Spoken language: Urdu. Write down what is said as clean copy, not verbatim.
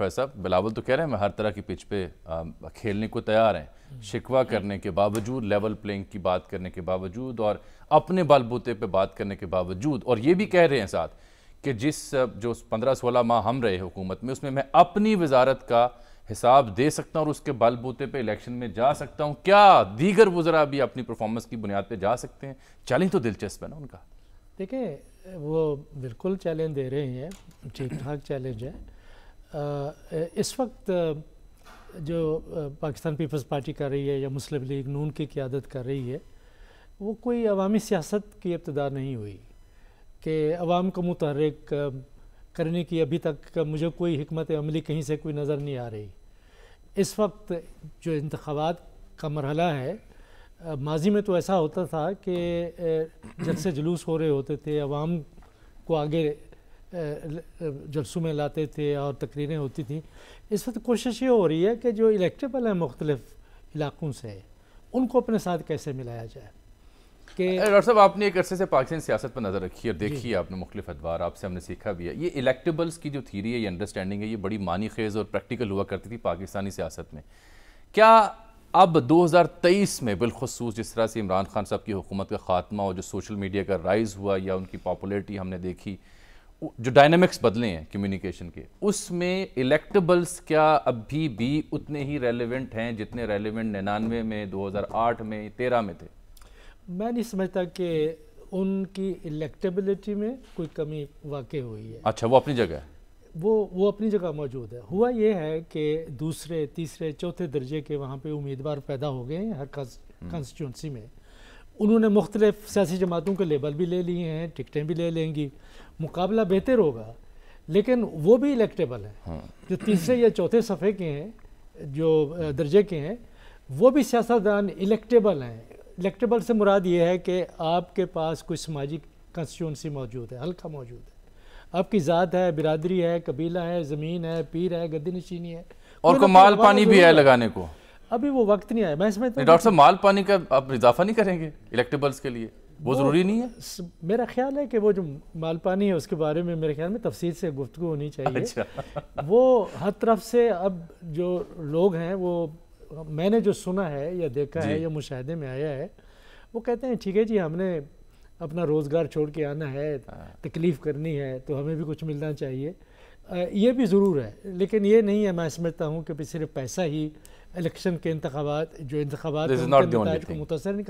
فیض صاحب، بلاول تو کہہ رہے ہیں میں ہر طرح کی پچ پہ کھیلنے کو تیار ہیں، شکوہ کرنے کے باوجود، لیول پلینگ کی بات کرنے کے باوجود اور اپنے بل بوتے پہ بات کرنے کے باوجود، اور یہ بھی کہہ رہے ہیں ساتھ کہ جو 15-16 ماہ ہم رہے حکومت میں، اس میں اپنی وزارت کا حساب دے سکتا ہوں اور اس کے بل بوتے پہ الیکشن میں جا سکتا ہوں. کیا دیگر وزراء بھی اپنی پرفارمنس کی بنیاد پہ جا سکتے ہیں؟ چیلنج تو دلچسپ ہے نا ان کا. دیکھیں وہ بالکل چیلنج دے رہے ہیں، ٹھیک ٹھاک چیلنج ہے. اس وقت جو پاکستان پیپلز پارٹی کر رہی ہے یا مسلم لیگ نون کی قیادت کر رہی ہے، وہ کوئی عوامی سیاست کی ابتدا نہیں ہوئی کہ عوام کو متحرک کرنے کی ابھی تک مجھے کوئی حکمت عملی کہیں سے کوئی نظر نہیں آ رہی. اس وقت جو انتخابات کا مرحلہ ہے، ماضی میں تو ایسا ہوتا تھا کہ جلسے جلوس ہو رہے ہوتے تھے، عوام کو آگے جلسوں میں لاتے تھے اور تقریریں ہوتی تھیں. اس وقت کوشش یہ ہو رہی ہے کہ جو الیکٹیبل ہیں مختلف علاقوں سے، ان کو اپنے ساتھ کیسے ملایا جائے. ڈاکٹر صاحب، آپ نے ایک عرصے سے پاکستانی سیاست پر نظر رکھی اور دیکھی آپ نے مختلف ادوار، آپ سے ہم نے سیکھا بھی ہے. یہ الیکٹیبلز کی جو تھیری ہے، یہ انڈرسٹینڈنگ ہے، یہ بڑی معنی خیز اور پریکٹیکل ہوا کرتی تھی پاکستانی سیاست میں. کیا اب 2023 میں بالخصوص جس طرح سے عمران خان صاحب کی حکومت کا خاتمہ اور جو سوشل میڈیا کا رائز ہوا یا ان کی پاپولیرٹی ہم نے دیکھی، جو ڈائنامکس بدلے ہیں کمیونیکیشن کے، اس میں الیکٹیبلز کیا ابھی بھی اتنے ہی ریلیونٹ ہیں جتنے ریلیونٹ 99 میں، 2008 میں، 13 میں تھے؟ میں نہیں سمجھتا کہ ان کی الیکٹیبلٹی میں کوئی کمی واقع ہوئی ہے. اچھا، وہ اپنی جگہ ہے، وہ اپنی جگہ موجود ہے. ہوا یہ ہے کہ دوسرے، تیسرے، چوتھے درجے کے وہاں پہ امیدوار پیدا ہو گئے ہیں ہر کانسٹیٹیونسی میں. انہوں نے مختلف سیاسی جماعتوں کے لیبل بھی لے لیے ہیں، ٹکٹیں بھی لے لیں گی، مقابلہ بہتر ہوگا. لیکن وہ بھی الیکٹیبل ہیں. جو تیسرے یا چوتھے صفحے کے ہیں، جو درجے کے ہیں، وہ بھی سیاستدان الیکٹیبل ہیں. الیکٹیبل سے مراد یہ ہے کہ آپ کے پاس کوئی سماجی کانسٹیٹیونسی موجود ہے، حلقہ موجود ہے، آپ کی ذات ہے، برادری ہے، قبیلہ ہے، زمین ہے، پیر ہے، گدی نشینی ہے، اور کو مال پانی بھی ہے لگانے کو. ابھی وہ وقت نہیں آیا. میں سمجھتا ہوں ڈاکٹر صاحب، مال پانی کا آپ اضافہ نہیں کریں گے الیکٹیبلز کے لیے؟ وہ ضروری نہیں ہے؟ میرا خیال ہے کہ وہ جو مال پانی ہے اس کے بارے میں میرے خیال میں تفصیل سے گفتگو ہونی چاہیے. وہ ہر طرف سے اب جو لوگ ہیں، وہ میں نے جو سنا ہے یا دیکھا ہے یا مشاہدے میں آیا ہے، وہ کہتے ہیں ٹھیک ہے جی، ہم نے اپنا روزگار چھوڑ کے آنا ہے، تکلیف کرنی ہے تو ہمیں بھی کچھ ملنا چاہیے. یہ بھی ضرور ہے، لیکن یہ نہیں ہے. میں سمجھتا ہوں کہ صرف پیسہ ہی الیکشن کے انتخابات کے نتائج کو متاثر نہیں کرتا.